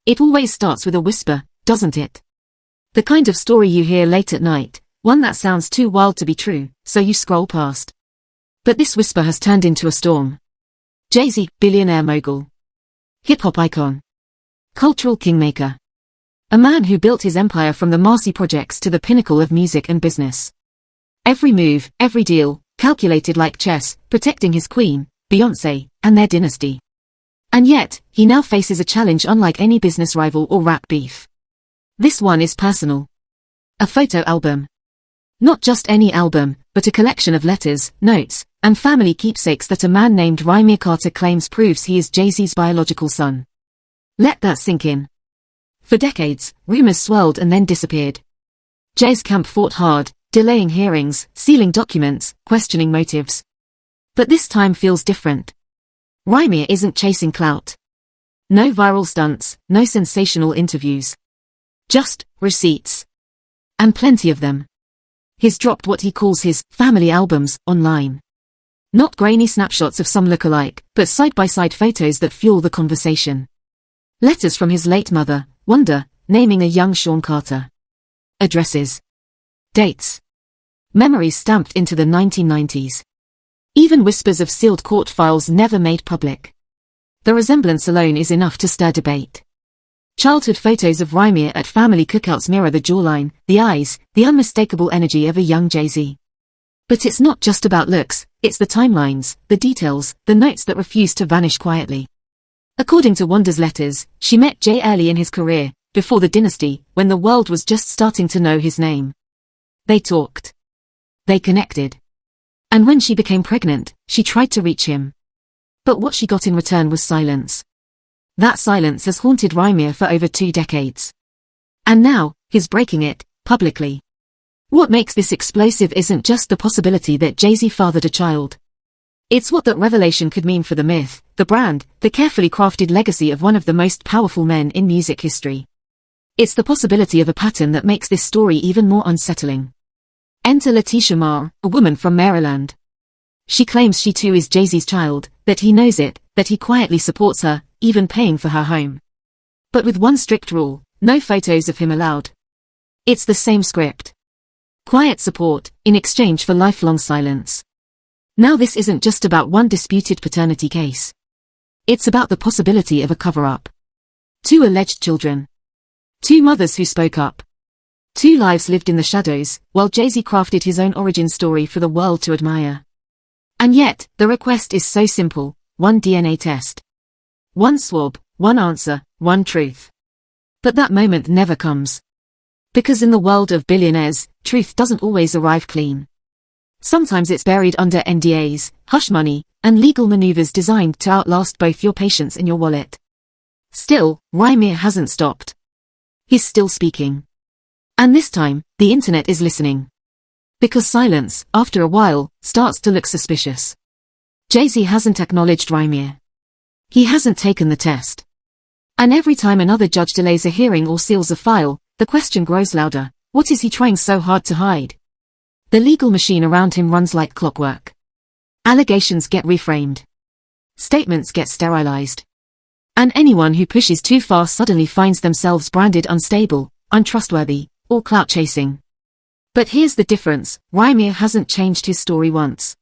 It always starts with a whisper, doesn't it? The kind of story you hear late at night, one that sounds too wild to be true, so you scroll past. But this whisper has turned into a storm. Jay-Z, billionaire mogul. Hip-hop icon. Cultural kingmaker. A man who built his empire from the Marcy Projects to the pinnacle of music and business. Every move, every deal, calculated like chess, protecting his queen, Beyoncé, and their dynasty. And yet, he now faces a challenge unlike any business rival or rap beef. This one is personal. A photo album. Not just any album, but a collection of letters, notes, and family keepsakes that a man named Rymir Carter claims proves he is Jay-Z's biological son. Let that sink in. For decades, rumors swirled and then disappeared. Jay's camp fought hard, delaying hearings, sealing documents, questioning motives. But this time feels different. Rymir isn't chasing clout. No viral stunts, no sensational interviews. Just receipts. And plenty of them. He's dropped what he calls his family albums online. Not grainy snapshots of some look-alike, but side-by-side photos that fuel the conversation. Letters from his late mother, Wanda, naming a young Sean Carter. Addresses. Dates. Memories stamped into the 1990s. Even whispers of sealed court files never made public. The resemblance alone is enough to stir debate. Childhood photos of Rymir at family cookouts mirror the jawline, the eyes, the unmistakable energy of a young Jay-Z. But it's not just about looks, it's the timelines, the details, the notes that refuse to vanish quietly. According to Wanda's letters, she met Jay early in his career, before the dynasty, when the world was just starting to know his name. They talked. They connected. And when she became pregnant, she tried to reach him. But what she got in return was silence. That silence has haunted Rymir for over 2 decades. And now, he's breaking it, publicly. What makes this explosive isn't just the possibility that Jay-Z fathered a child. It's what that revelation could mean for the myth, the brand, the carefully crafted legacy of one of the most powerful men in music history. It's the possibility of a pattern that makes this story even more unsettling. Enter Letitia Marr, a woman from Maryland. She claims she too is Jay-Z's child, that he knows it, that he quietly supports her, even paying for her home. But with one strict rule, no photos of him allowed. It's the same script. Quiet support, in exchange for lifelong silence. Now this isn't just about one disputed paternity case. It's about the possibility of a cover-up. 2 alleged children. 2 mothers who spoke up. 2 lives lived in the shadows, while Jay-Z crafted his own origin story for the world to admire. And yet, the request is so simple, 1 DNA test. 1 swab, 1 answer, 1 truth. But that moment never comes. Because in the world of billionaires, truth doesn't always arrive clean. Sometimes it's buried under NDAs, hush money, and legal maneuvers designed to outlast both your patience and your wallet. Still, Rymir hasn't stopped. He's still speaking. And this time, the internet is listening. Because silence, after a while, starts to look suspicious. Jay-Z hasn't acknowledged Rymir. He hasn't taken the test. And every time another judge delays a hearing or seals a file, the question grows louder. What is he trying so hard to hide? The legal machine around him runs like clockwork. Allegations get reframed. Statements get sterilized. And anyone who pushes too far suddenly finds themselves branded unstable, untrustworthy, or clout-chasing. But here's the difference, Rymir hasn't changed his story once.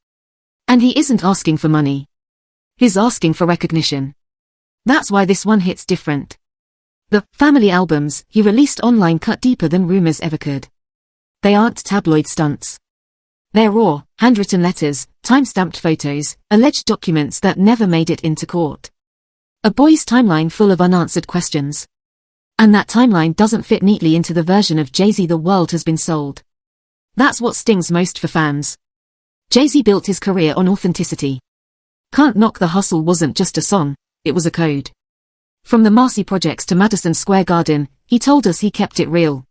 And he isn't asking for money. He's asking for recognition. That's why this one hits different. The family albums he released online cut deeper than rumors ever could. They aren't tabloid stunts. They're raw, handwritten letters, time-stamped photos, alleged documents that never made it into court. A boy's timeline full of unanswered questions. And that timeline doesn't fit neatly into the version of Jay-Z the world has been sold. That's what stings most for fans. Jay-Z built his career on authenticity. Can't Knock the Hustle wasn't just a song, it was a code. From the Marcy Projects to Madison Square Garden, he told us he kept it real.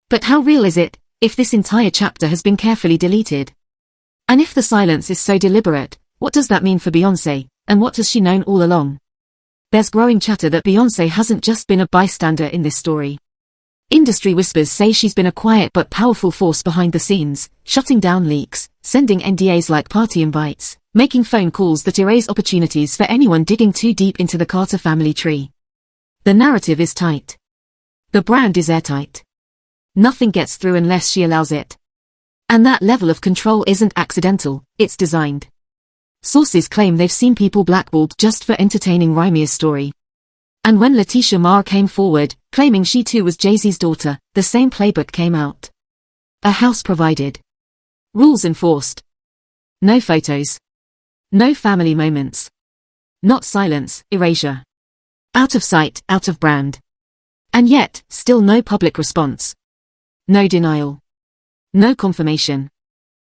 But how real is it, if this entire chapter has been carefully deleted? And if the silence is so deliberate, what does that mean for Beyoncé, and what has she known all along? There's growing chatter that Beyoncé hasn't just been a bystander in this story. Industry whispers say she's been a quiet but powerful force behind the scenes, shutting down leaks, sending NDAs like party invites, making phone calls that erase opportunities for anyone digging too deep into the Carter family tree. The narrative is tight. The brand is airtight. Nothing gets through unless she allows it. And that level of control isn't accidental, it's designed. Sources claim they've seen people blackballed just for entertaining Rymir's story. And when Letitia Marr came forward, claiming she too was Jay-Z's daughter, the same playbook came out. A house provided. Rules enforced. No photos. No family moments. Not silence, erasure. Out of sight, out of brand. And yet, still no public response. No denial. No confirmation.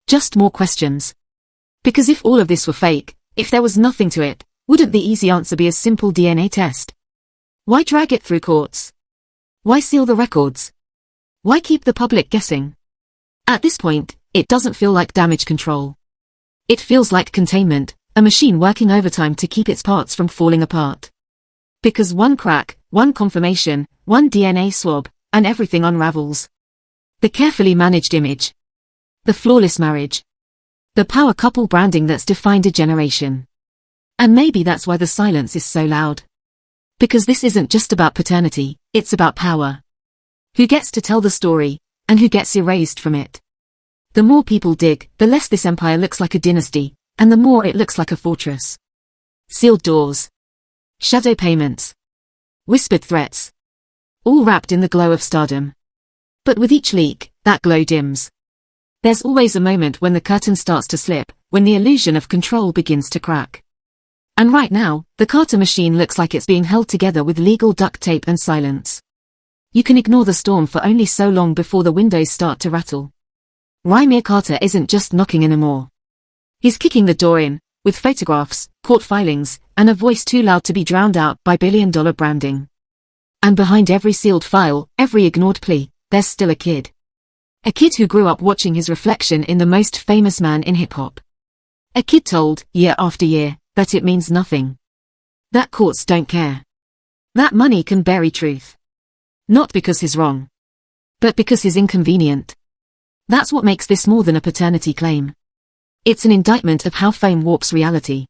Just more questions. Because if all of this were fake, if there was nothing to it, wouldn't the easy answer be a simple DNA test? Why drag it through courts? Why seal the records? Why keep the public guessing? At this point, it doesn't feel like damage control. It feels like containment, a machine working overtime to keep its parts from falling apart. Because one crack, one confirmation, one DNA swab, and everything unravels. The carefully managed image. The flawless marriage. The power couple branding that's defined a generation. And maybe that's why the silence is so loud. Because this isn't just about paternity, it's about power. Who gets to tell the story, and who gets erased from it. The more people dig, the less this empire looks like a dynasty, and the more it looks like a fortress. Sealed doors. Shadow payments. Whispered threats. All wrapped in the glow of stardom. But with each leak, that glow dims. There's always a moment when the curtain starts to slip, when the illusion of control begins to crack. And right now, the Carter machine looks like it's being held together with legal duct tape and silence. You can ignore the storm for only so long before the windows start to rattle. Rymir Carter isn't just knocking anymore. He's kicking the door in, with photographs, court filings, and a voice too loud to be drowned out by billion-dollar branding. And behind every sealed file, every ignored plea, there's still a kid. A kid who grew up watching his reflection in the most famous man in hip-hop. A kid told, year after year, that it means nothing. That courts don't care. That money can bury truth. Not because he's wrong. But because he's inconvenient. That's what makes this more than a paternity claim. It's an indictment of how fame warps reality.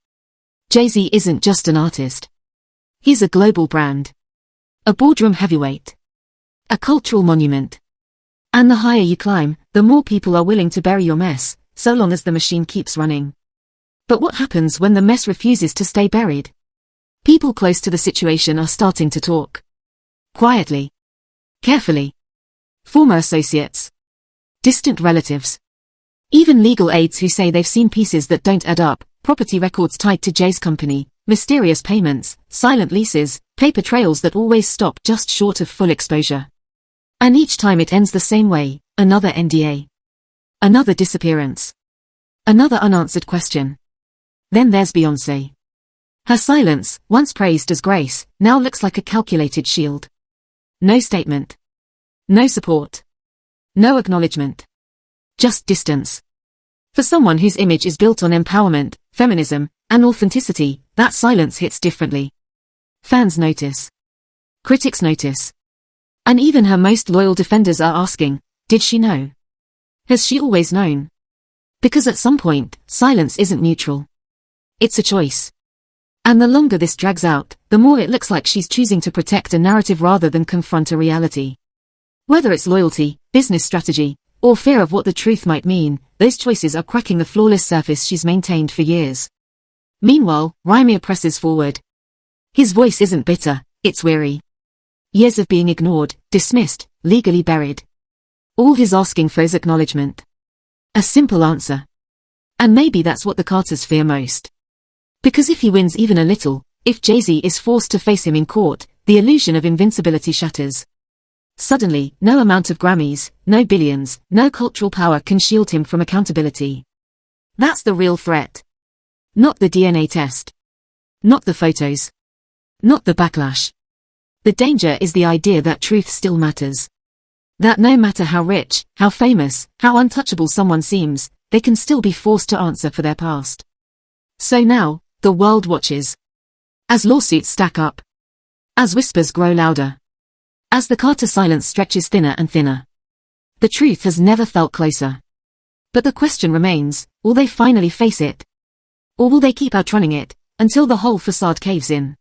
Jay-Z isn't just an artist. He's a global brand. A boardroom heavyweight. A cultural monument. And the higher you climb, the more people are willing to bury your mess, so long as the machine keeps running. But what happens when the mess refuses to stay buried? People close to the situation are starting to talk. Quietly. Carefully. Former associates. Distant relatives. Even legal aides who say they've seen pieces that don't add up, property records tied to Jay's company, mysterious payments, silent leases, paper trails that always stop just short of full exposure. And each time it ends the same way, another NDA. Another disappearance. Another unanswered question. Then there's Beyoncé. Her silence, once praised as grace, now looks like a calculated shield. No statement. No support. No acknowledgement. Just distance. For someone whose image is built on empowerment, feminism, and authenticity, that silence hits differently. Fans notice. Critics notice. And even her most loyal defenders are asking, did she know? Has she always known? Because at some point, silence isn't neutral. It's a choice. And the longer this drags out, the more it looks like she's choosing to protect a narrative rather than confront a reality. Whether it's loyalty, business strategy, or fear of what the truth might mean, those choices are cracking the flawless surface she's maintained for years. Meanwhile, Rymir presses forward. His voice isn't bitter, it's weary. Years of being ignored, dismissed, legally buried. All he's asking for is acknowledgement. A simple answer. And maybe that's what the Carters fear most. Because if he wins even a little, if Jay-Z is forced to face him in court, the illusion of invincibility shatters. Suddenly, no amount of Grammys, no billions, no cultural power can shield him from accountability. That's the real threat. Not the DNA test. Not the photos. Not the backlash. The danger is the idea that truth still matters. That no matter how rich, how famous, how untouchable someone seems, they can still be forced to answer for their past. So now, the world watches. As lawsuits stack up. As whispers grow louder. As the Carter silence stretches thinner and thinner. The truth has never felt closer. But the question remains, will they finally face it? Or will they keep outrunning it, until the whole facade caves in?